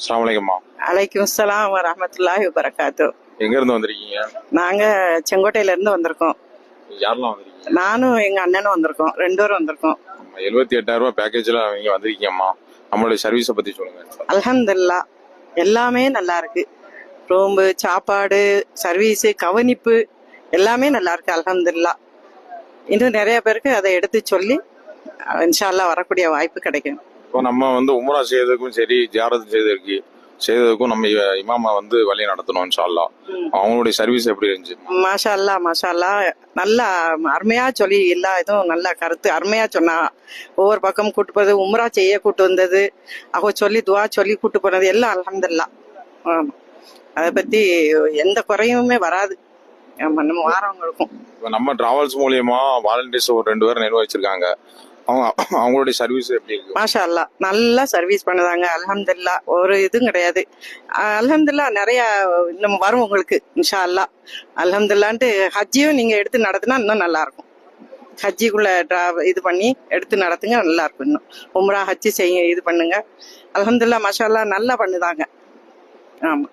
அஸ்ஸலாமு அலைக்கும்மா. அலைக்கும் அஸ்ஸலாம் வரஹ்மத்துல்லாஹி வபரகாத்து. எங்க இருந்து வந்திருக்கீங்க? நாங்க செங்கோட்டையில இருந்து வந்திருக்கோம். யாரெல்லாம் வந்திருக்கீங்க? நானும் எங்க அண்ணனும் வந்திருக்கோம், 2 பேரும் வந்திருக்கோம். 78,000 பேக்கேஜ்ல நீங்க வந்திருக்கீங்கம்மா. நம்மளுடைய சர்வீஸை பத்தி சொல்லுங்க. அல்ஹம்துலில்லாஹ் எல்லாமே நல்லா இருக்கு. ரூம்பு, சாப்பாடு, சர்வீஸ், கவனிப்பு எல்லாமே நல்லா இருக்கு. அல்ஹம்துலில்லாஹ் இன்னும் நிறைய பேருக்கு அதை எடுத்து சொல்லி இன்ஷா அல்லாஹ் வரக்கூடிய வாய்ப்பு கிடைக்கும். இப்போ நம்ம உம்ரா செய்யறதுக்கும் சரி, ஜியாரத் செய்யறதுக்கும் நம்ம இமாமா வழி நடத்தணும் இன்ஷா அல்லாஹ். அவங்களுடைய சர்வீஸ் எப்படி இருந்துச்சு? மாஷா அல்லாஹ் மாஷா அல்லாஹ் நல்லா அருமையா சொல்லி எல்லா இதுவும் நல்ல கருத்து அருமையா சொன்னா. ஒவ்வொரு பக்கம் கூட்டு போறது, உம்ரா செய்ய கூட்டு வந்தது, அவங்க சொல்லி துவா சொல்லி கூட்டு போனது எல்லாம் அல்ஹம்துலில்லாஹ். ஆமா, அதை பத்தி எந்த குறையுமே வராது நம்ம வாரவங்களுக்கும். இப்போ நம்ம டிராவல்ஸ் மூலியமா வாலண்டியர்ஸ் ஒரு 2 பேர் நிர்வகிச்சிருக்காங்க. அவங்களுடைய சர்வீஸ் எப்படி இருக்கு? மாஷா அல்லாஹ் நல்லா சர்வீஸ் பண்ணுதாங்க. அல்ஹம்துலில்லாஹ் ஒரு இதுவும் கிடையாது. அல்ஹம்துலில்லாஹ் நிறைய இன்னும் வரும் உங்களுக்கு இன்ஷா அல்லாஹ். அல்ஹம்துலில்லாஹ்ன்ட்டு ஹஜ்ஜியும் நீங்க எடுத்து நடத்தினா இன்னும் நல்லா இருக்கும். ஹஜ்ஜிக்குள்ள இது பண்ணி எடுத்து நடத்துங்க, நல்லா இருக்கும். இன்னும் உம்ரா ஹஜ்ஜி செய்ய இது பண்ணுங்க. அல்ஹம்துலில்லாஹ் மாஷா அல்லாஹ் நல்லா பண்ணுதாங்க. ஆமா.